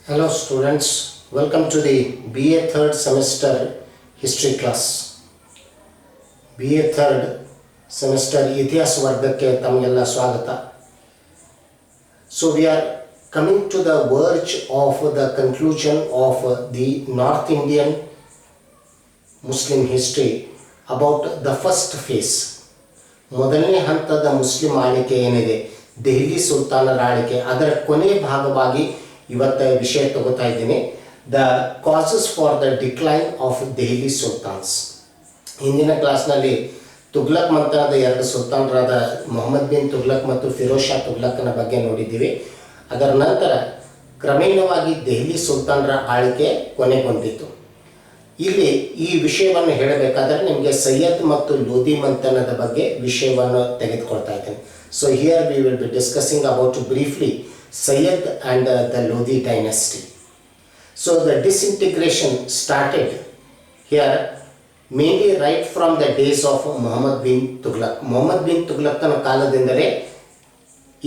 Hello students, welcome to the BA third semester history class. BA third semester ಇತಿಹಾಸ ವರ್ಗಕ್ಕೆ ತಮಗೆಲ್ಲ ಸ್ವಾಗತ. So we are coming to the verge of the conclusion of the North Indian Muslim history about the first phase. ಮೊದಲನೇ ಹಂತದ Muslim ಆಳ್ವಿಕೆ ಏನಿದೆ, ದೆಹಲಿ ಸುಲ್ತಾನರ ಆಳ್ವಿಕೆ, ಅದರ ಕೊನೆ ಭಾಗವಾಗಿ ಇವತ್ತು ವಿಷಯ ತಗೋತಾ ಇದ್ದೀನಿ. The causes for the decline of Delhi ಸುಲ್ತಾನ್ಸ್. ಹಿಂದಿನ ಕ್ಲಾಸ್ನಲ್ಲಿ ತುಗ್ಲಕ್ ಮಂತನದ ಎರಡು ಸುಲ್ತಾನರಾದ ಮೊಹಮ್ಮದ್ ಬಿನ್ ತುಗ್ಲಕ್ ಮತ್ತು ಫಿರೋಜ್ ಶಾ ತುಗ್ಲಕ್ನ ಬಗ್ಗೆ ನೋಡಿದ್ದೀವಿ. ಅದರ ನಂತರ ಕ್ರಮೇಣವಾಗಿ ದೆಹಲಿ ಸುಲ್ತಾನರ ಆಳ್ವಿಕೆ ಕೊನೆಗೊಂಡಿತು. ಇಲ್ಲಿ ಈ ವಿಷಯವನ್ನು ಹೇಳಬೇಕಾದ್ರೆ ನಿಮಗೆ ಸೈಯದ್ ಮತ್ತು ಲೋಧಿ ಮಂಥನದ ಬಗ್ಗೆ ವಿಷಯವನ್ನು ತೆಗೆದುಕೊಳ್ತಾ ಇದ್ದೇನೆ. So here we will be discussing about briefly Sayyid and the Lodi dynasty. So the disintegration started here mainly right from the days of Muhammad bin Tughlaq. Muhammad bin Tughlaqನ ಕಾಲದಿಂದಲೇ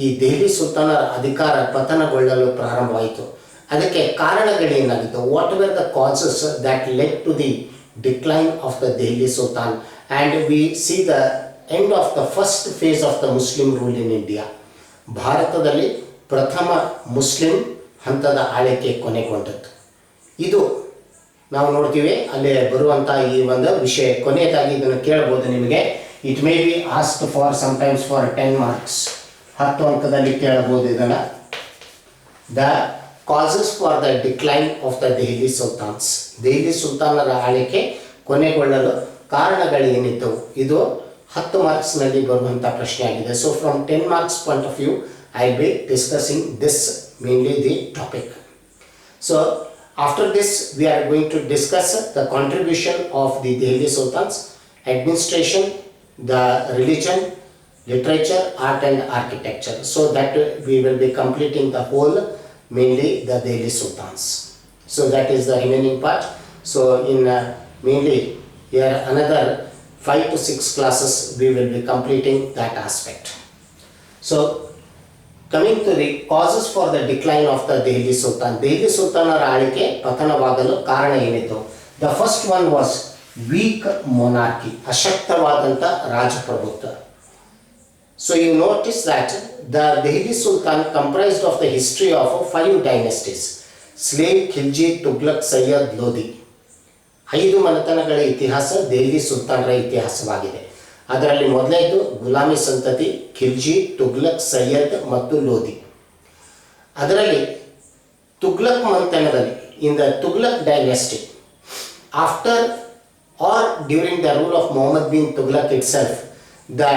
ಈ ದೆಹಲಿ ಸುಲ್ತಾನರ ಅಧಿಕಾರ ಪತನಗೊಳ್ಳಲು ಪ್ರಾರಂಭವಾಯಿತು. ಅದಕ್ಕೆ ಕಾರಣಗಳೇನಾಗಿತ್ತು? What were the causes that led to the decline of the Delhi Sultan, and we see the end of the first phase of the Muslim rule in India. ಭಾರತದಲ್ಲಿ ಪ್ರಥಮ ಮುಸ್ಲಿಂ ಹಂತದ ಆಳ್ವಿಕೆ ಕೊನೆಗೊಂಡದ್ದು. ಇದು ನಾವು ನೋಡ್ತೀವಿ ಅಲ್ಲಿ ಬರುವಂಥ ಈ ಒಂದು ವಿಷಯ. ಕೊನೆಯದಾಗಿ ಇದನ್ನು ಕೇಳ್ಬೋದು ನಿಮಗೆ. It may be ask for sometimes for 10 marks, 10 ಅಂಕದಲ್ಲಿ ಕೇಳಬಹುದು ಇದನ್ನು. The causes for the decline of the Delhi sultans. Delhi ಸುಲ್ತಾನರ ಆಳ್ವಿಕೆ ಕೊನೆಗೊಳ್ಳಲು ಕಾರಣಗಳೇನಿತ್ತು? ಇದು 10 ಮಾರ್ಕ್ಸ್ನಲ್ಲಿ ಬರುವಂಥ ಪ್ರಶ್ನೆ ಆಗಿದೆ. So from 10 marks point of view I will be discussing this mainly the topic. So after this we are going to discuss the contribution of the Delhi Sultans, administration, the religion, literature, art and architecture. So that we will be completing the whole, mainly the Delhi Sultans. So that is the remaining part. So in mainly here another 5 to 6 classes we will be completing that aspect. So coming to the causes for the decline of the Delhi Sultan. Delhi Sultanರ ಆಳ್ವಿಕೆ ಪತನವಾಗಲು ಕಾರಣ ಏನಿತ್ತು? The first one was weak monarchy, ಅಶಕ್ತವಾದಂಥ ರಾಜಪ್ರಭುತ್ವ. So you notice that the Delhi Sultan comprised of the history of 5 dynasties: Slave, Khilji, Tughlaq, Sayyid, Lodi. 5 ಮನೆತನಗಳ ಇತಿಹಾಸ ದೆಹಲಿ ಸುಲ್ತಾನರ ಇತಿಹಾಸವಾಗಿದೆ. ಅದರಲ್ಲಿ ಮೊದಲನೇದು ಗುಲಾಮಿ ಸಂತತಿ, ಖಿಲ್ಜಿ, ತುಗ್ಲಕ್, ಸೈಯದ್ ಮತ್ತು ಲೋಧಿ. ಅದರಲ್ಲಿ ತುಗ್ಲಕ್ ಮಂಥನದಲ್ಲಿ in the Tughlaq dynasty, after or during the rule of Mohammad bin Tughlaq itself, the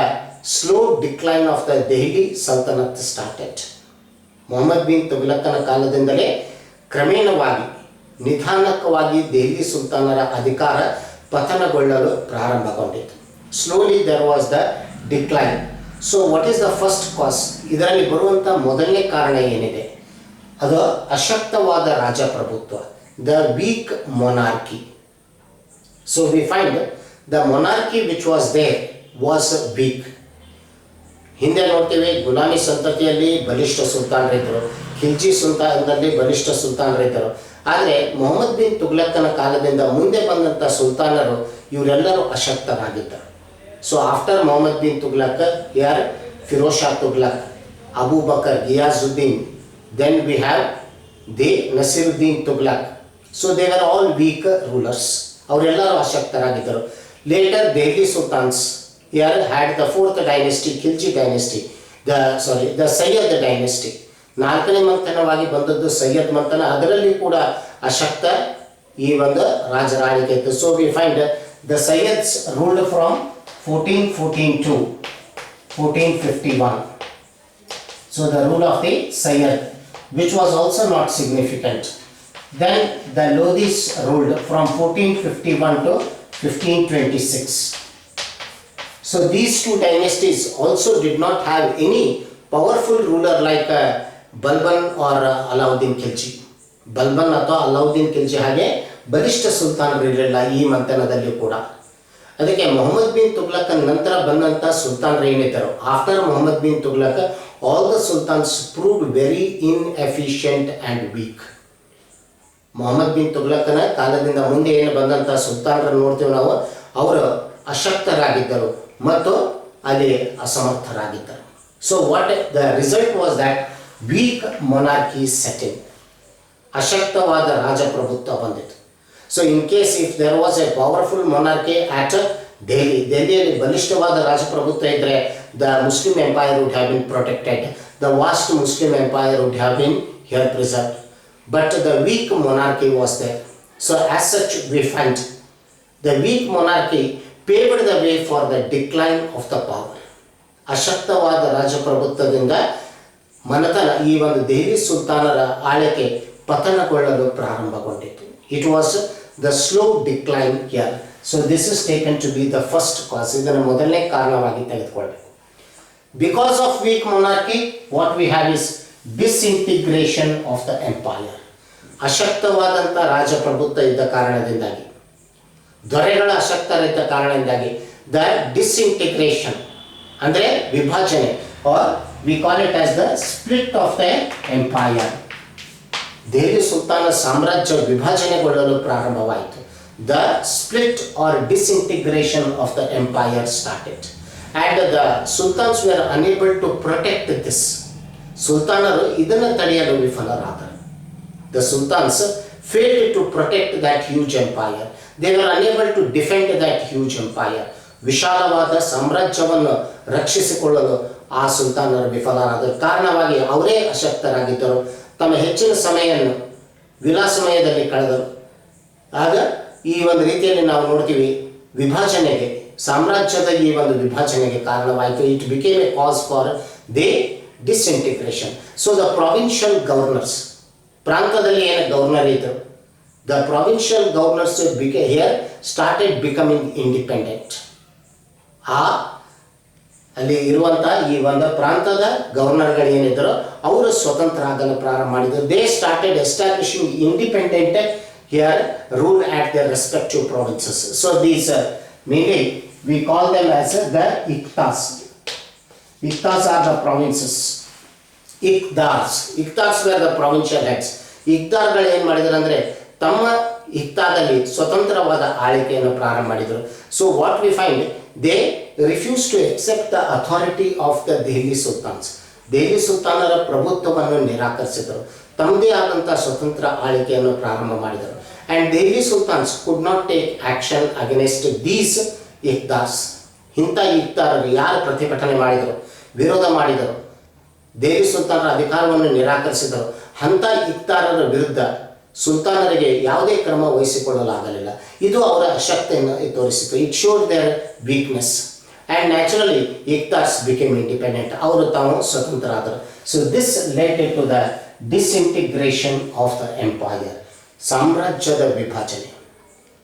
slow decline of the Delhi Saltanat started. Mohammad bin ತುಗ್ಲಕ್ನ ಕಾಲದಿಂದಲೇ ಕ್ರಮೇಣವಾಗಿ ನಿಧಾನಕವಾಗಿ ದೆಹಲಿ ಸುಲ್ತಾನರ ಅಧಿಕಾರ ಪತನಗೊಳ್ಳಲು ಪ್ರಾರಂಭಗೊಂಡಿತು. Slowly there was the decline. So what is the first cause? ಇದರಲ್ಲಿ ಬರುವಂಥ ಮೊದಲನೇ ಕಾರಣ ಏನಿದೆ? ಅದು ಅಶಕ್ತವಾದ ರಾಜಪ್ರಭುತ್ವ, the weak monarchy. So we find the monarchy which was there was weak. ಹಿಂದೆ ನೋಡ್ತೀವಿ ಗುಲಾಮಿ ಸಂತತಿಯಲ್ಲಿ ಬಲಿಷ್ಠ ಸುಲ್ತಾನರಿದ್ದರು, ಖಿಲ್ಜಿ ಸುಲ್ತಾನದಲ್ಲಿ ಬಲಿಷ್ಠ ಸುಲ್ತಾನರಿದ್ದರು. ಆದರೆ ಮೊಹಮ್ಮದ್ ಬಿನ್ ತುಗ್ಲಕ್ನ ಕಾಲದಿಂದ ಮುಂದೆ ಬಂದಂಥ ಸುಲ್ತಾನರು ಇವರೆಲ್ಲರೂ ಅಶಕ್ತರಾಗಿದ್ದರು. So after Muhammad bin Tughlaq, here Firoz Shah Tughlaq, Abu Bakr, Ghiyazuddin, then we have the Nasiruddin Tughlaq. So they were all weak rulers. ಅವರೆಲ್ಲರೂ ಅಶಕ್ತರಾಗಿದ್ದರು. Later Delhi Sultans here had the 4th dynasty, Khilji dynasty, the Sayyid dynasty. 4ನೇ ಮಂಥನವಾಗಿ ಬಂದದ್ದು ಸೈಯದ್ ಮಂಥನ. ಅದರಲ್ಲಿ ಕೂಡ ಅಶಕ್ತ ಈ ಒಂದು ರಾಜರ ಆಳ್ವಿಕೆ ಇತ್ತು. So we find the Sayyids ruled from 1414 to 1451. So the rule of the Sayyid, which was also not significant. Then the Lodhis ruled from 1451 to 1526. So these two dynasties also did not have any powerful ruler like Balban or Alauddin Khilji. Balban ಅಥವಾ ಅಲಾವುದ್ದೀನ್ ಖಿಲ್ಜಿ ಹಾಗೆ ಬಲಿಷ್ಠ ಸುಲ್ತಾನರು ಇರಲಿಲ್ಲ ಈ ಮಂಥನದಲ್ಲಿ ಕೂಡ. ಅದಕ್ಕೆ ಮೊಹಮ್ಮದ್ ಬಿನ್ ತುಗ್ಲಕ್ ನಂತರ ಬಂದಂಥ ಸುಲ್ತಾನರು ಏನಿದ್ದರು, after Mohammad bin Tughlaq all the sultans proved very inefficient and weak. Mohammad bin ತುಗ್ಲಕನ ಕಾಲದಿಂದ ಮುಂದೆ ಏನು ಬಂದಂಥ ಸುಲ್ತಾನರನ್ನು ನೋಡ್ತೀವಿ ನಾವು, ಅವರು ಅಶಕ್ತರಾಗಿದ್ದರು ಮತ್ತು ಅಲ್ಲಿ ಅಸಮರ್ಥರಾಗಿದ್ದರು. So what the result was that weak monarchy setting, ಅಶಕ್ತವಾದ ರಾಜಪ್ರಭುತ್ವ ಬಂದಿತು. So in case if there was a powerful monarchy at ದೆಹಲಿಯಲ್ಲಿ ಬಲಿಷ್ಠವಾದ ರಾಜಪ್ರಭುತ್ವ ಇದ್ದರೆ the Muslim empire would have been protected, the vast Muslim empire would have been here preserved. But the weak monarchy was there. So as such we find the weak monarchy paved the way for the decline of the power. ಅಶಕ್ತವಾದ ರಾಜಪ್ರಭುತ್ವದಿಂದ ಮನೆತನ ಈ ಒಂದು ದೆಹಲಿ ಸುಲ್ತಾನರ ಆಳ್ವಿಕೆ ಪತನಗೊಳ್ಳಲು ಪ್ರಾರಂಭಗೊಂಡಿತು. It was the slow decline here. So this is taken to be the first cause. ಇದನ್ನು ಮೊದಲನೇ ಕಾರಣವಾಗಿ ತೆಗೆದುಕೊಳ್ಳಬೇಕು. Because of weak monarchy, what we have is disintegration of the empire. ಅಶಕ್ತವಾದಂಥ ರಾಜಪ್ರಭುತ್ವ ಇದ್ದ ಕಾರಣದಿಂದಾಗಿ, ದೊರೆಗಳ ಅಶಕ್ತರಿದ್ದ ಕಾರಣದಿಂದಾಗಿ ದ ಡಿಸ್ಇಂಟಿಗ್ರೇಷನ್ ಅಂದರೆ ವಿಭಜನೆ, or we call it as the split of the empire. Delhi ಸುಲ್ತಾನ ಸಾಮ್ರಾಜ್ಯ ವಿಭಜನೆಗೊಳ್ಳಲು ಪ್ರಾರಂಭವಾಯಿತು. The split or disintegration of the empire started and the sultans were unable to protect this. ಸುಲ್ತಾನರು ಇದನ್ನು ತಡೆಯಲು ವಿಫಲರಾದರು. The sultans failed to protect that huge empire. They were unable to defend that huge empire. ವಿಶಾಲವಾದ ಸಾಮ್ರಾಜ್ಯವನ್ನು ರಕ್ಷಿಸಿಕೊಳ್ಳಲು ಆ ಸುಲ್ತಾನರು ವಿಫಲರಾದರು. ಕಾರಣವಾಗಿ ಅವರೇ ಅಶಕ್ತರಾಗಿದ್ದರು. ತಮ್ಮ ಹೆಚ್ಚಿನ ಸಮಯವನ್ನು ವಿಲಾಸಮಯದಲ್ಲಿ ಕಳೆದರು. ಆಗ ಈ ಒಂದು ರೀತಿಯಲ್ಲಿ ನಾವು ನೋಡ್ತೀವಿ ವಿಭಜನೆಗೆ, ಸಾಮ್ರಾಜ್ಯದ ಈ ಒಂದು ವಿಭಜನೆಗೆ ಕಾರಣವಾಯಿತು. It became A cause for they disintegration. So the provincial governors, ಪ್ರಾಂತದಲ್ಲಿ ಏನು ಗವರ್ನರ್ ಇದ್ದರು, the provincial governors here started becoming independent. ಅಲ್ಲಿ ಇರುವಂಥ ಈ ಒಂದು ಪ್ರಾಂತದ ಗವರ್ನರ್ಗಳು ಏನಿದ್ದರು ಅವರು ಸ್ವತಂತ್ರ ಆಗಲು ಪ್ರಾರಂಭ ಮಾಡಿದರು. They started establishing independent here rule at their respective provinces. So these mainly we call them as the Iqtas. Iqtas are the provinces. Iqtars were the provincial heads. ಇಕ್ತಾರ್ಗಳು ಏನು ಮಾಡಿದರು ಅಂದರೆ ತಮ್ಮ ಇಕ್ತಾದಲ್ಲಿ ಸ್ವತಂತ್ರವಾದ ಆಳ್ವಿಕೆಯನ್ನು ಪ್ರಾರಂಭ ಮಾಡಿದರು. So what we find, they refuse to accept the authority of the Delhi sultans. Delhi ಸುಲ್ತಾನರ ಪ್ರಭುತ್ವವನ್ನು ನಿರಾಕರಿಸಿದರು. ತಮ್ಮದೇ ಆದಂಥ ಸ್ವತಂತ್ರ ಆಳ್ವಿಕೆಯನ್ನು ಪ್ರಾರಂಭ ಮಾಡಿದರು. And Delhi sultans could not take action against these iqtars. ಇಂಥ ಇಕ್ತಾರರು ಯಾರು ಪ್ರತಿಭಟನೆ ಮಾಡಿದರು, ವಿರೋಧ ಮಾಡಿದರು, ದೆಹಲಿ ಸುಲ್ತಾನರ ಅಧಿಕಾರವನ್ನು ನಿರಾಕರಿಸಿದರು, ಅಂಥ ಇಕ್ತಾರರ ವಿರುದ್ಧ ಸುಲ್ತಾನರಿಗೆ ಯಾವುದೇ ಕ್ರಮ ವಹಿಸಿಕೊಳ್ಳಲಾಗಲಿಲ್ಲ. ಇದು ಅವರ ಅಶಕ್ತಿಯನ್ನು ತೋರಿಸಿತು. It showed their weakness and naturally iqtars became independent. ಅವರು ತಾವು ಸ್ವತಂತ್ರರಾದರು. So this led to the disintegration of the empire. ಸಾಮ್ರಾಜ್ಯದ ವಿಭಜನೆ.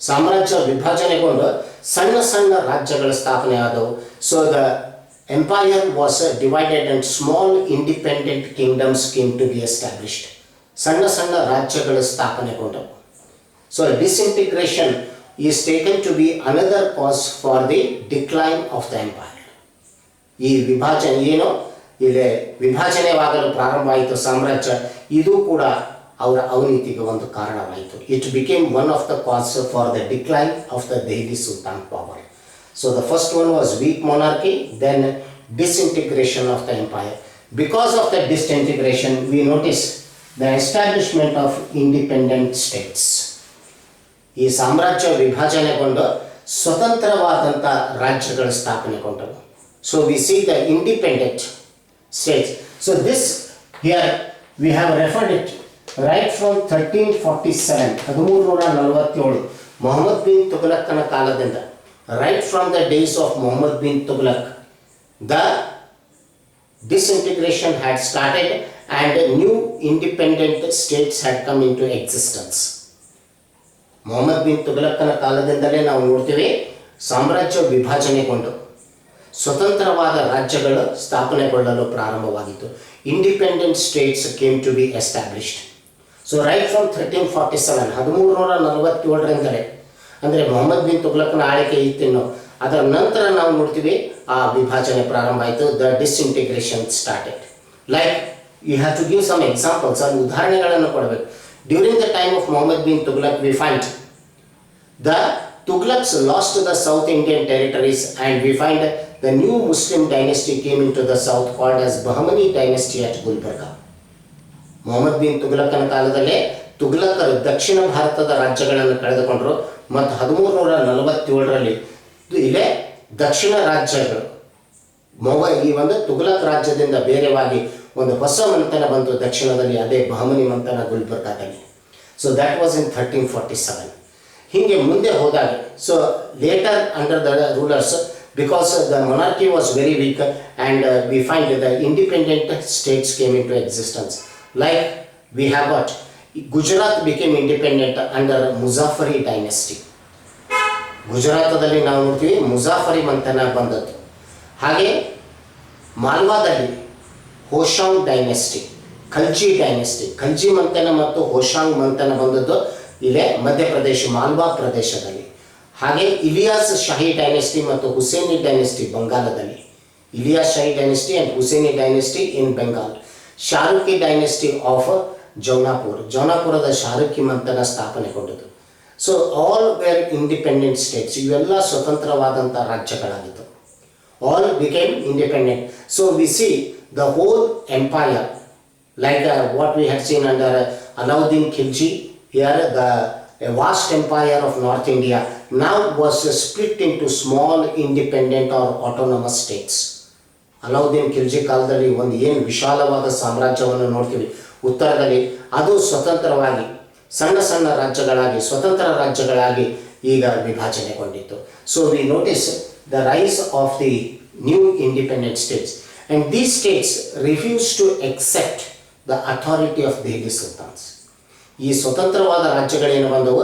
ಸಾಮ್ರಾಜ್ಯ ವಿಭಜನೆಗೊಂಡು ಸಣ್ಣ ಸಣ್ಣ ರಾಜ್ಯಗಳ ಸ್ಥಾಪನೆ ಆದವು. So the empire was divided and small independent kingdoms came to be established. ಸಣ್ಣ ಸಣ್ಣ ರಾಜ್ಯಗಳು ಸ್ಥಾಪನೆಗೊಂಡವು. So disintegration is taken to be another cause for the decline of the empire. ಈ ವಿಭಜನೆ ಏನು ಇಲ್ಲಿ ವಿಭಜನೆವಾಗಲು ಪ್ರಾರಂಭವಾಯಿತು ಸಾಮ್ರಾಜ್ಯ, ಇದು ಕೂಡ ಅವರ ಅವಿನೀತಿಗೆ ಒಂದು ಕಾರಣವಾಯಿತು. It became one of the causes for the decline of the Delhi Sultan power. So the first one was weak monarchy, then disintegration of the empire. Because of the disintegration, we notice the establishment of independent states. ಈ ಸಾಮ್ರಾಜ್ಯ ವಿಭಜನೆಗೊಂಡು ಸ್ವತಂತ್ರವಾದಂಥ ರಾಜ್ಯಗಳ ಸ್ಥಾಪನೆಗೊಂಡವು. So we see the independent states. So this here we have referred it right from 1347, 1347, Mohammed bin ತುಘಲಕ್ಕನ ಕಾಲದಿಂದ, right from the days of Muhammad bin Tughlaq, the disintegration had started and new independent states had come into existence. Mohammad bin ತುಘಲಕ್ಕನ ಕಾಲದಿಂದಲೇ ನಾವು ನೋಡ್ತೀವಿ ಸಾಮ್ರಾಜ್ಯ ವಿಭಜನೆಗೊಂಡು ಸ್ವತಂತ್ರವಾದ ರಾಜ್ಯಗಳು ಸ್ಥಾಪನೆಗೊಳ್ಳಲು ಪ್ರಾರಂಭವಾಗಿತ್ತು. Independent states came to be established. So right from 1347, 1347ರಿಂದಲೇ ಅಂದರೆ ಮೊಹಮ್ಮದ್ ಬಿನ್ ತುಘಲಕ್ನ ಆಳ್ವಿಕೆ ಇತ್ತಿನ್ನು ಅದರ ನಂತರ ನಾವು ನೋಡ್ತೀವಿ ಆ ವಿಭಜನೆ ಪ್ರಾರಂಭ ಆಯಿತು. The disintegration started. Like you have to give some examples. ಅಲ್ಲಿ ಉದಾಹರಣೆಗಳನ್ನು ಕೊಡಬೇಕು. During the time of Muhammad bin Tughlaq, we find the Tughlaqs lost the South Indian territories, and we find the new Muslim dynasty came into the south called as Bahmani dynasty at Gulbarga. Mohammad bin ತುಘಲಕನ ಕಾಲದಲ್ಲೇ ತುಘಲಕರು ದಕ್ಷಿಣ ಭಾರತದ ರಾಜ್ಯಗಳನ್ನು ಕಳೆದುಕೊಂಡರು ಮತ್ತು 1347ರಲ್ಲಿ ಇಲ್ಲೇ ದಕ್ಷಿಣ ರಾಜ್ಯಗಳು ಈ ಒಂದು ತುಘಲಕ್ ರಾಜ್ಯದಿಂದ ಬೇರೆವಾಗಿ ಒಂದು ಹೊಸ ಮಂಥನ ಬಂತು ದಕ್ಷಿಣದಲ್ಲಿ, ಅದೇ ಬಹಮನಿ ಮಂಥನ ಗುಲ್ಬರ್ಗಾದಲ್ಲಿ. So that was in 1347. ಹೀಗೆ ಮುಂದೆ ಹೋದಾಗ so later under the rulers, because the monarchy was very weak, and we find the independent states came into existence. Like we have got Gujarat became independent under Muzaffari dynasty. ಗುಜರಾತದಲ್ಲಿ ನಾವು ನೋಡ್ತೀವಿ ಮುಜಾಫರಿ ಮಂಥನ ಬಂದದ್ದು. ಹಾಗೆ ಮಾಲ್ವಾದಲ್ಲಿ ಹೋಶಾಂಗ್ dynasty, Khalji dynasty, Khalji ಮಂಥನ ಮತ್ತು ಹೋಶಾಂಗ್ ಮಂಥನ ಬಂದದ್ದು ಇಲ್ಲೇ ಮಧ್ಯಪ್ರದೇಶ ಮಾಲ್ವಾ ಪ್ರದೇಶದಲ್ಲಿ. ಹಾಗೆ ಇಲಿಯಾಸ್ ಶಾಹಿ ಡೈನೆಸ್ಟಿ ಮತ್ತು ಹುಸೇನಿ ಡೈನೆಸ್ಟಿ ಬಂಗಾಲದಲ್ಲಿ, Ilyas Shahi dynasty and Husaini dynasty in Bengal. Sharqi dynasty of Jaunpur, ಜೌನಾಪುರದ ಶಾರುಕಿ ಮಂಥನ ಸ್ಥಾಪನೆಗೊಂಡದ್ದು. So all were independent states, ಇವೆಲ್ಲ ಸ್ವತಂತ್ರವಾದಂಥ ರಾಜ್ಯಗಳಾಗಿತ್ತು. All became independent. So we see the whole empire like what we had seen under Alauddin Khilji, here a vast empire of North India now was split into small independent or autonomous states. Alauddin Khilji ಕಾಲದಲ್ಲಿ ಒಂದು ಏನು ವಿಶಾಲವಾದ ಸಾಮ್ರಾಜ್ಯವನ್ನು ನೋಡ್ತೀವಿ ಉತ್ತರದಲ್ಲಿ, ಅದು ಸ್ವತಂತ್ರವಾಗಿ ಸಣ್ಣ ಸಣ್ಣ ರಾಜ್ಯಗಳಾಗಿ ಸ್ವತಂತ್ರ ರಾಜ್ಯಗಳಾಗಿ ಈಗ ವಿಭಜನೆಗೊಂಡಿತ್ತು. So we notice the rise of the new independent states, and these states refused to accept the authority of Delhi Sultans. ಈ ಸ್ವತಂತ್ರವಾದ ರಾಜ್ಯಗಳೇನು ಬಂದವು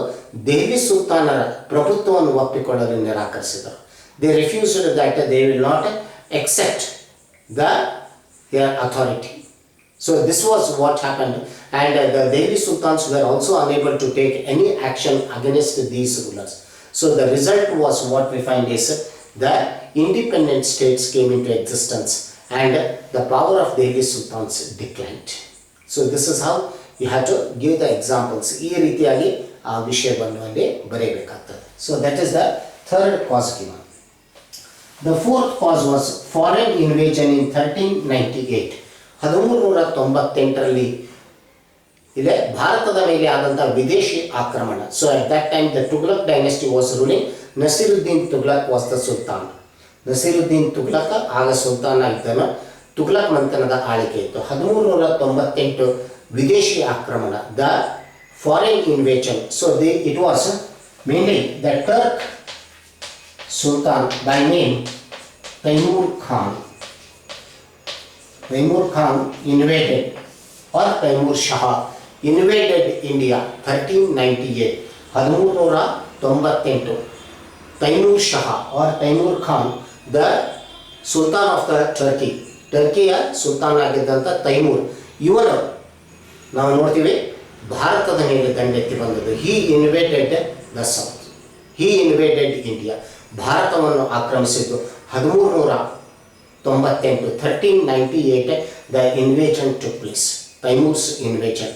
ದೆಹಲಿ ಸುಲ್ತಾನರ ಪ್ರಭುತ್ವವನ್ನು ಒಪ್ಪಿಕೊಳ್ಳಲು ನಿರಾಕರಿಸಿದರು. They refused that they will not accept their authority. So this was what happened, and the Delhi Sultans were also unable to take any action against these rulers. So the result was what we find is the independent states came into existence, and the power of Delhi Sultans declined. So this is how you have to give the examples. ಈ ರೀತಿಯಾಗಿ ಆ ವಿಷಯವನ್ನು ಅಲ್ಲಿ ಬರೆಯಬೇಕಾಗ್ತದೆ. So that is the third cause given. The fourth cause was foreign invasion in 1398. 1398ರಲ್ಲಿ ಇಲ್ಲೇ ಭಾರತದ ಮೇಲೆ ಆದಂಥ ವಿದೇಶಿ ಆಕ್ರಮಣ. So at that time the Tughlaq dynasty was ruling. Nasiruddin Tughlaq was the Sultan. Naseeruddin ತುಘಲಕ ಆಗ ಸುಲ್ತಾನ ಇದ್ದನು. ತುಘಲಕ್ ಮಂಥನದ ಆಳ್ವಿಕೆ ಇತ್ತು. 1398 ವಿದೇಶಿ ಆಕ್ರಮಣ, the foreign invasion. So it was mainly the Turk sultan by name Timur Khan. Timur Khan invaded, or Taimur Shah invaded India 1398. 1398. Taimur Shah or Taimur Khan, the Sultan of the Turkey, ಟರ್ಕಿಯ ಸುಲ್ತಾನ್ ಆಗಿದ್ದಂಥ ತೈಮೂರ್, ಇವನು ನಾವು ನೋಡ್ತೀವಿ ಭಾರತದ ಮೇಲೆ ದಂಡೆತ್ತಿ ಬಂದದ್ದು. He invaded the south, he invaded India, ಭಾರತವನ್ನು ಆಕ್ರಮಿಸಿದ್ದು 1398. 1398 the invasion took place, Timur's invasion.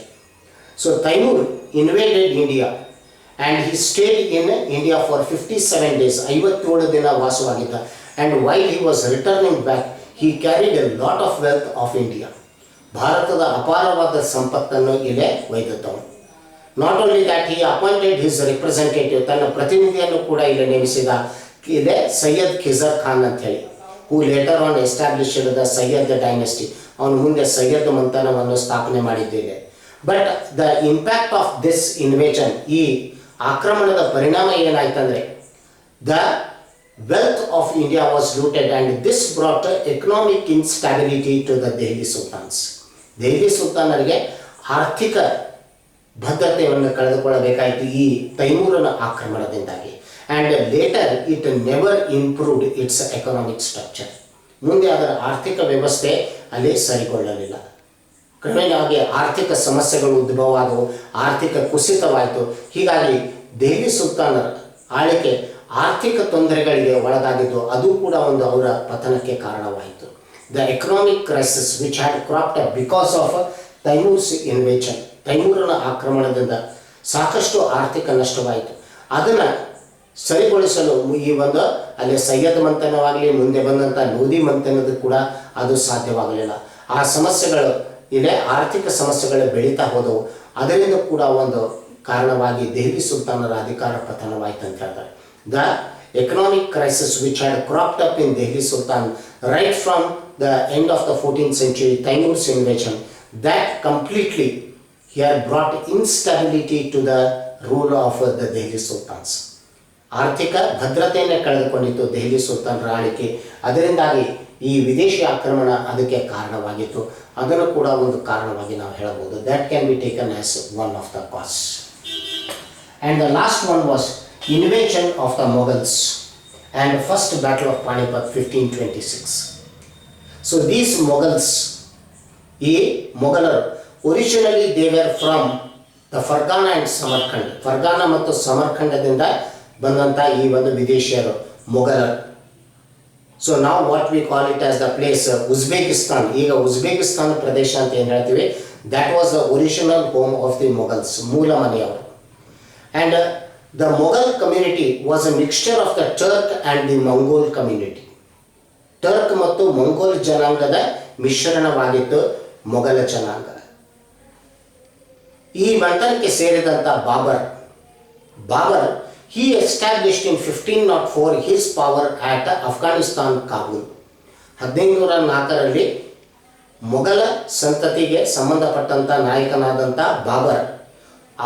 So Timur invaded India and he stayed in India for 57 days. 57 ದಿನ ವಾಸವಾಗಿದ್ದ. And while he was returning back, he carried a lot of wealth of India. ಭಾರತದ ಅಪಾರವಾದ ಸಂಪತ್ತನ್ನು ಇಲ್ಲೇ ಒಯ್ದದ್ದವನು. Not only that, he appointed his representative, ತನ್ನ ಪ್ರತಿನಿಧಿಯನ್ನು ಕೂಡ ಇಲ್ಲಿ ನೇಮಿಸಿದ. ಇಲ್ಲೇ ಸೈಯದ್ ಖಿಜರ್ ಖಾನ್ ಅಂತ ಹೇಳಿ, who later on established the Sayyid dynasty. ಅವನು ಮುಂದೆ ಸೈಯದ್ ಮಂಥನವನ್ನು ಸ್ಥಾಪನೆ ಮಾಡಿದ್ದೇನೆ. But the impact of this invasion, ಈ ಆಕ್ರಮಣದ ಪರಿಣಾಮ ಏನಾಯ್ತಂದರೆ the wealth of India was looted, and this brought economic instability to the Delhi sultans. Delhi ಸುಲ್ತಾನರಿಗೆ ಆರ್ಥಿಕ ಭದ್ರತೆಯನ್ನು ಕಳೆದುಕೊಳ್ಳಬೇಕಾಯಿತು ಈ ತೈಮೂರನ ಆಕ್ರಮಣದಿಂದಾಗಿ. And later it never improved its economic structure. ಮುಂದೆ ಅದರ ಆರ್ಥಿಕ ವ್ಯವಸ್ಥೆ ಅಲ್ಲಿ ಸರಿಗೊಳ್ಳಲಿಲ್ಲ. ಕ್ರಮೇಣವಾಗಿ ಆರ್ಥಿಕ ಸಮಸ್ಯೆಗಳು ಉದ್ಭವ ಆದವು, ಆರ್ಥಿಕ ಕುಸಿತವಾಯಿತು. ಹೀಗಾಗಿ ದೆಹಲಿ ಸುಲ್ತಾನರ ಆಳ್ವಿಕೆ ಆರ್ಥಿಕ ತೊಂದರೆಗಳಿಗೆ ಒಳಗಾಗಿದ್ದು, ಅದು ಕೂಡ ಒಂದು ಅವರ ಪತನಕ್ಕೆ ಕಾರಣವಾಯಿತು. The economic crisis which had cropped up because of Timur's invasion. ತೈಮೂರನ ಆಕ್ರಮಣದಿಂದ ಸಾಕಷ್ಟು ಆರ್ಥಿಕ ನಷ್ಟವಾಯಿತು. ಅದನ್ನು ಸರಿಗೊಳಿಸಲು ಈ ಒಂದು ಅಲ್ಲಿ ಸೈಯದ್ ಮಂಥನವಾಗಲಿ, ಮುಂದೆ ಬಂದಂಥ ಲೋಧಿ ಮಂಥನದ ಕೂಡ ಅದು ಸಾಧ್ಯವಾಗಲಿಲ್ಲ. ಆ ಸಮಸ್ಯೆಗಳು ಇಲ್ಲೇ ಆರ್ಥಿಕ ಸಮಸ್ಯೆಗಳು ಬೆಳೀತಾ ಹೋದವು. ಅದರಿಂದ ಕೂಡ ಒಂದು ಕಾರಣವಾಗಿ ದೆಹಲಿ ಸುಲ್ತಾನರ ಅಧಿಕಾರ ಪತನವಾಯಿತು ಅಂತ ಹೇಳ್ತಾರೆ. The economic crisis which had cropped up in Delhi Sultan right from the end of the 14th century, Taimur's invasion, that completely here brought instability to the rule of the Delhi Sultans. ಆರ್ಥಿಕ ಭದ್ರತೆಯನ್ನೇ ಕಳೆದುಕೊಂಡಿತ್ತು ದೆಹಲಿ ಸುಲ್ತಾನರ ಆಳ್ವಿಕೆ. ಅದರಿಂದಾಗಿ ಈ ವಿದೇಶಿ ಆಕ್ರಮಣ ಅದಕ್ಕೆ ಕಾರಣವಾಗಿತ್ತು. ಅದನ್ನು ಕೂಡ ಒಂದು ಕಾರಣವಾಗಿ ನಾವು ಹೇಳಬಹುದು. That can be taken as one of the cos. And the last one was invasion of the Mughals and first battle of Panipat 1526. So these Mughals, originally they were from the Fargana and Samarkand. Fargana ಮತ್ತು ಸಮರ್ಖಂಡದಿಂದ ಬಂದಂಥ ಈ ಒಂದು ವಿದೇಶಿಯರು ಮೊಘಲರು. So ನಾವು what we call it as the place Uzbekistan. ಈಗ Uzbekistan ಪ್ರದೇಶ ಅಂತ ಏನು ಹೇಳ್ತೀವಿ, that was the original home of the Mughals, ಮೂಲ ಮನೆಯವರು. And the Mughal community was a mixture of the Turk and the Mongol community. ಟರ್ಕ್ ಮತ್ತು Mongol ಜನಾಂಗದ ಮಿಶ್ರಣವಾಗಿತ್ತು ಮೊಘಲ ಜನಾಂಗ. ಈ ಮಂಥನಕ್ಕೆ ಸೇರಿದಂಥ Babur he established in 1504 his power at Afghanistan, Kabul. 1504ರಲ್ಲಿ ಮೊಘಲ ಸಂತತಿಗೆ ಸಂಬಂಧಪಟ್ಟಂಥ ನಾಯಕನಾದಂಥ ಬಾಬರ್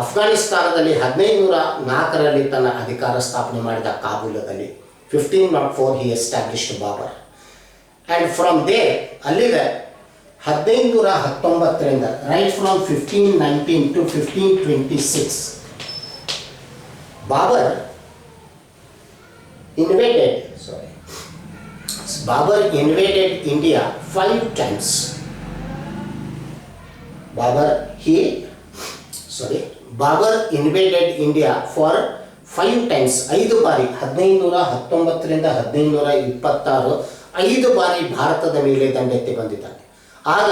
ಅಫ್ಘಾನಿಸ್ತಾನದಲ್ಲಿ 1504ರಲ್ಲಿ ತನ್ನ ಅಧಿಕಾರ ಸ್ಥಾಪನೆ ಮಾಡಿದ ಕಾಬೂಲದಲ್ಲಿ. 1504 he established Babur. And from there, ಅಲ್ಲಿಗೆ 1519ರಿಂದ right from 1519 to 1526 Babur invaded India 5 times. Babur invaded India for 5 times. 5 ಬಾರಿ 1519ರಿಂದ 1526 5 ಬಾರಿ ಭಾರತದ ಮೇಲೆ ದಂಡೆತ್ತಿ ಬಂದಿದ್ದಾನೆ. ಆಗ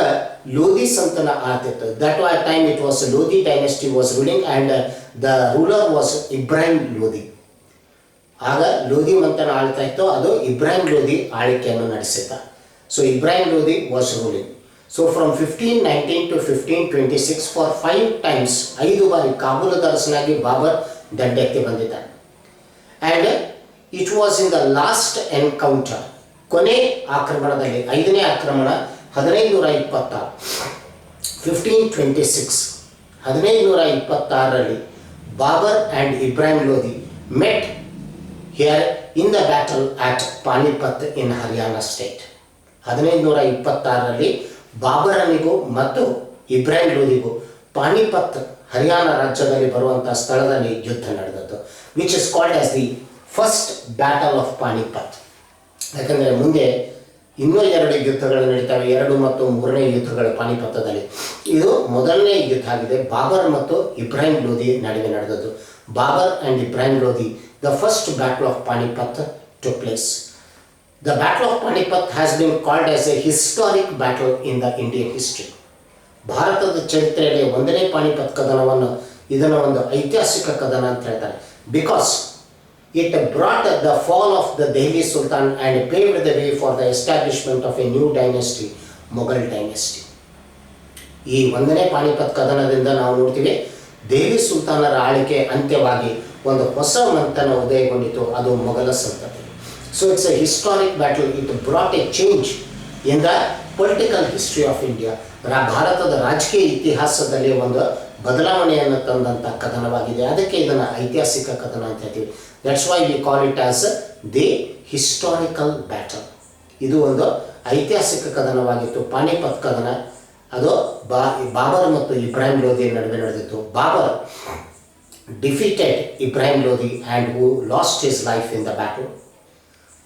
ಲೋಧಿ ಸಂತನ ಆಳ್ತಿತ್ತು. That time it was Lodhi dynasty was ruling and the ruler was Ibrahim Lodhi. ಆಗ ಲೋಧಿ ಮಂಥನ ಆಳ್ತಾ ಇತ್ತು, ಅದು ಇಬ್ರಾಹಿಂ ಲೋಧಿ ಆಳ್ವಿಕೆಯನ್ನು ನಡೆಸಿದ್ದ. So Ibrahim Lodhi was ruling. So from 1519 to 1526 for 5 times 5 ಬಾರಿ ಕಾಬೂಲದ ಅರಸನಾಗಿ ಬಾಬರ್ ದಂಡೆತ್ತಿ ಬಂದಿದ್ದಾನೆ. And it was in the last encounter, ಕೊನೆ ಆಕ್ರಮಣದಲ್ಲಿ, 5ನೇ ಆಕ್ರಮಣ 1526 1526ರಲ್ಲಿ Babur and Ibrahim Lodi met here in the battle at Panipat in Haryana state. 1526ರಲ್ಲಿ ಬಾಬರನಿಗೂ ಮತ್ತು ಇಬ್ರಾಹಿಂ ಲೋಧಿಗೂ ಪಾನಿಪತ್ ಹರಿಯಾಣ ರಾಜ್ಯದಲ್ಲಿ ಬರುವಂಥ ಸ್ಥಳದಲ್ಲಿ ಯುದ್ಧ ನಡೆದದ್ದು, which is called as the first battle of Panipat. ಯಾಕಂದರೆ ಮುಂದೆ ಇನ್ನೂ 2 ಯುದ್ಧಗಳು ನಡೀತವೆ, 2 ಮತ್ತು 3ನೇ ಯುದ್ಧಗಳು ಪಾನಿಪತ್ತದಲ್ಲಿ. ಇದು ಮೊದಲನೇ ಯುದ್ಧ ಆಗಿದೆ, ಬಾಬರ್ ಮತ್ತು ಇಬ್ರಾಹಿಂ ಲೋಧಿ ನಡುವೆ ನಡೆದದ್ದು. Babur and Ibrahim Lodhi, the first battle of Panipat took place. The Battle of Panipat has been called as a historic battle in the Indian history. ಭಾರತದ ಚರಿತ್ರೆಯಲ್ಲಿ 1ನೇ ಪಾನಿಪತ್ ಕದನವನ್ನು ಇದನ್ನು ಒಂದು ಐತಿಹಾಸಿಕ ಕದನ ಅಂತ ಹೇಳ್ತಾರೆ. Because it brought the fall of the Delhi Sultan and paved the way for the establishment of A new dynasty, Mughal dynasty. ಈ 1ನೇ ಪಾನಿಪತ್ ಕದನದಿಂದ ನಾವು ನೋಡ್ತೀವಿ ದೆಹಲಿ ಸುಲ್ತಾನರ ಆಳ್ವಿಕೆ ಅಂತ್ಯವಾಗಿ ಒಂದು ಹೊಸ ಮಂಥನ ಉದಯಗೊಂಡಿತು, ಅದು ಮೊಘಲ ಸಂತತಿ. So it's a historic battle. It brought a change in the political history of India. ಭಾರತದ ರಾಜಕೀಯ ಇತಿಹಾಸದಲ್ಲಿ ಒಂದು ಬದಲಾವಣೆಯನ್ನು ತಂದಂಥ ಕದನವಾಗಿದೆ. ಅದಕ್ಕೆ ಇದನ್ನು ಐತಿಹಾಸಿಕ ಕದನ ಅಂತ ಹೇಳ್ತೀವಿ. That's why we call it as the historical battle. ಇದು ಒಂದು ಐತಿಹಾಸಿಕ ಕದನವಾಗಿತ್ತು. ಪಾನಿಪತ್ ಕದನ ಅದು ಬಾಬರ್ ಮತ್ತು ಇಬ್ರಾಹಿಂ ಲೋಧಿ ನಡುವೆ ನಡೆದಿತ್ತು. Babur defeated Ibrahim Lodhi and who lost his life in the battle.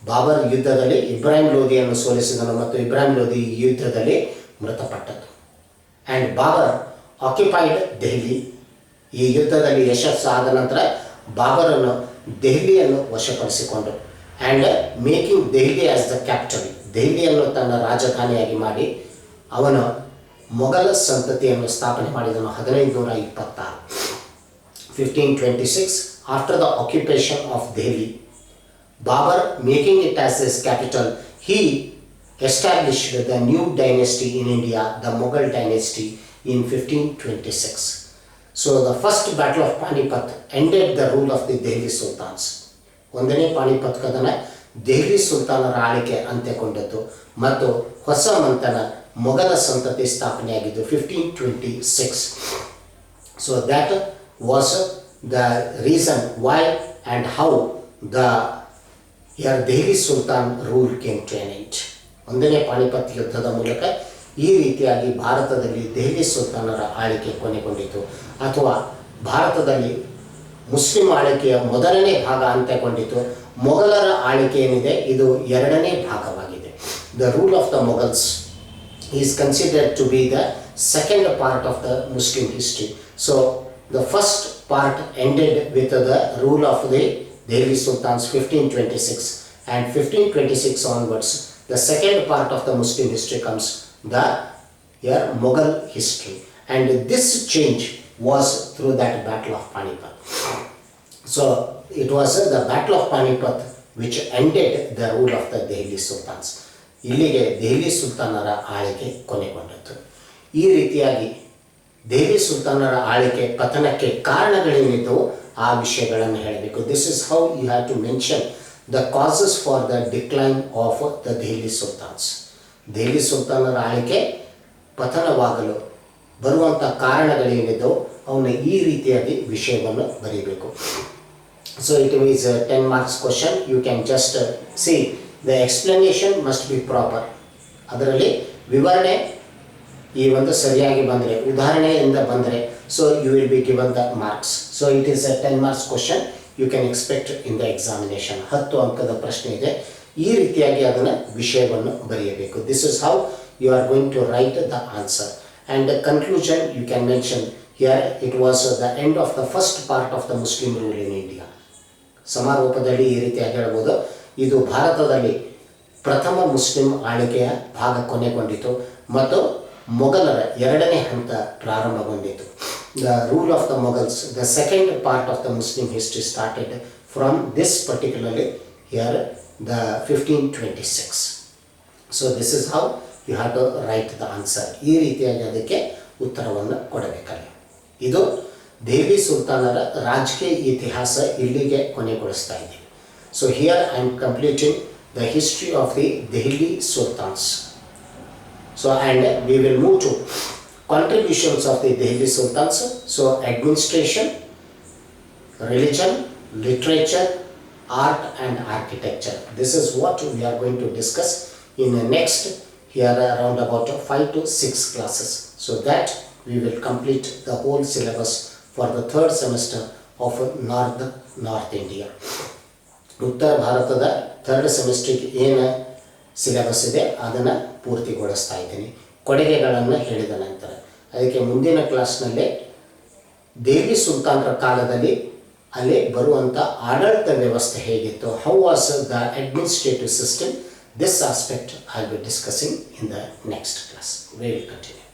Babur ಯುದ್ಧದಲ್ಲಿ ಇಬ್ರಾಹಿಂ ಲೋಧಿಯನ್ನು ಸೋಲಿಸಿದನು ಮತ್ತು ಇಬ್ರಾಹಿಂ ಲೋಧಿ ಯುದ್ಧದಲ್ಲಿ ಮೃತಪಟ್ಟದ್ದು. And Babur occupied Delhi. ಈ ಯುದ್ಧದಲ್ಲಿ ಯಶಸ್ಸಾದ ನಂತರ ಬಾಬರನ್ನು ದೆಹಲಿಯನ್ನು ವಶಪಡಿಸಿಕೊಂಡು and making Delhi as the capital, ದೆಹಲಿಯನ್ನು ತನ್ನ ರಾಜಧಾನಿಯಾಗಿ ಮಾಡಿ ಅವನು ಮೊಘಲ ಸಂತತಿಯನ್ನು ಸ್ಥಾಪನೆ ಮಾಡಿದನು 1526. 1526, after the occupation of Delhi, Babur making it as his capital, he established the new dynasty in India, the Mughal dynasty, in 1526. So the first battle of Panipat ended the rule of the Delhi Sultans. ಒಂದನೇ ಪಾಣಿಪತ್ ಕದನ ದೆಹಲಿ ಸುಲ್ತಾನರ ಆಳ್ವಿಕೆ ಅಂತ್ಯಗೊಂಡದ್ದು ಮತ್ತು ಹೊಸ ಮಂಥನ ಮೊಘಲ ಸಂತತಿ ಸ್ಥಾಪನೆಯಾಗಿದ್ದು 1526. So that was the reason why and how the Delhi Sultan rule came to an end. ಒಂದನೇ ಪಾಣಿಪತ್ ಯುದ್ಧದ ಮೂಲಕ ಈ ರೀತಿಯಾಗಿ ಭಾರತದಲ್ಲಿ ದೆಹಲಿ ಸುಲ್ತಾನರ ಆಳ್ವಿಕೆ ಕೊನೆಗೊಂಡಿತು, ಅಥವಾ ಭಾರತದಲ್ಲಿ ಮುಸ್ಲಿಂ ಆಳ್ವಿಕೆಯ ಮೊದಲನೇ ಭಾಗ ಅಂತ್ಯಗೊಂಡಿತು. ಮೊಘಲರ ಆಳ್ವಿಕೆ ಏನಿದೆ ಇದು ಎರಡನೇ ಭಾಗವಾಗಿದೆ. The rule of the Mughals is considered to be the second part of the Muslim history. So the first part ended with the rule of the Delhi Sultans 1526, and 1526 onwards the second part of the Muslim history comes, the Mughal history, and this change was through that battle of Panipat. So it was the battle of Panipat which ended the rule of the Delhi Sultans. ಇಲ್ಲಿಗೆ ದೆಹಲಿ ಸುಲ್ತಾನರ ಆಳ್ವಿಕೆ ಕೊನೆಗೊಂಡಿತು. ಈ ರೀತಿಯಾಗಿ ದೆಹಲಿ ಸುಲ್ತಾನರ ಆಳ್ವಿಕೆ ಪತನಕ್ಕೆ ಕಾರಣಗಳೇನಿದ್ದವು ಆ ವಿಷಯಗಳನ್ನು ಹೇಳಬೇಕು. This is how you have to mention the causes for the decline of the Delhi sultans. Delhi ಸುಲ್ತಾನರ ಆಳ್ವಿಕೆ ಪತನವಾಗಲು ಬರುವಂಥ ಕಾರಣಗಳೇನಿದ್ದವು ಅವನ್ನ ಈ ರೀತಿಯಾಗಿ ವಿಷಯವನ್ನು ಬರೀಬೇಕು. So it is 10 marks question. You can just see the explanation must be proper. ಅದರಲ್ಲಿ ವಿವರಣೆ ಈ ಒಂದು ಸರಿಯಾಗಿ ಬಂದರೆ, ಉದಾಹರಣೆಯಿಂದ ಬಂದರೆ, so you will be given the marks. So it is 10 marks question. You can expect in the examination. 10 ಅಂಕದ ಪ್ರಶ್ನೆ ಇದೆ. ಈ ರೀತಿಯಾಗಿ ಅದನ್ನು ವಿಷಯವನ್ನು ಬರೆಯಬೇಕು. This is how you are going to write the answer. And conclusion you can mention here it was the end of the first part of the Muslim rule in India. ಸಮಾರೋಪದಲ್ಲಿ ಈ ರೀತಿಯಾಗಿ ಹೇಳ್ಬೋದು, ಇದು ಭಾರತದಲ್ಲಿ ಪ್ರಥಮ ಮುಸ್ಲಿಂ ಆಳ್ವಿಕೆಯ ಭಾಗ ಕೊನೆಗೊಂಡಿತು ಮತ್ತು ಮೊಘಲರ ಎರಡನೇ ಹಂತ ಪ್ರಾರಂಭಗೊಂಡಿತು. The rule of the Mughals, the second part of the Muslim history started from this particularly here the 1526. So this is how you have to write the answer. ಈ ರೀತಿಯಾಗಿ ಅದಕ್ಕೆ ಉತ್ತರವನ್ನು ಕೊಡಬೇಕಲ್ಲ. ಇದು ದೆಹಲಿ ಸುಲ್ತಾನರ ರಾಜಕೀಯ ಇತಿಹಾಸ ಇಲ್ಲಿಗೆ ಕೊನೆಗೊಳಿಸ್ತಾ ಇದ್ದೀವಿ. So here I am completing the history of the Delhi ಸುಲ್ತಾನ್ಸ್. So and we will move to contributions of the Delhi Sultans. So administration, religion, literature, art and architecture. This is what we are going to discuss in the next here around about 5 to 6 classes. So that we will complete the whole syllabus for the third semester of North India. ಉತ್ತರ ಭಾರತದ third ಸೆಮಿಸ್ಟ್ರಿಗೆ ಏನು syllabus ಇದೆ ಅದನ್ನು ಪೂರ್ತಿಗೊಳಿಸ್ತಾ ಇದ್ದೀನಿ ಕೊಡುಗೆಗಳನ್ನು ಹೇಳಿದ ನಂತರ. ಅದಕ್ಕೆ ಮುಂದಿನ ಕ್ಲಾಸ್ನಲ್ಲೇ ದೆಹಲಿ ಸುಲ್ತಾನರ ಕಾಲದಲ್ಲಿ ಅಲ್ಲಿ ಬರುವಂಥ ಆಡಳಿತ ವ್ಯವಸ್ಥೆ ಹೇಗಿತ್ತು, how was the administrative system, this aspect I will be discussing in the next class. We will continue.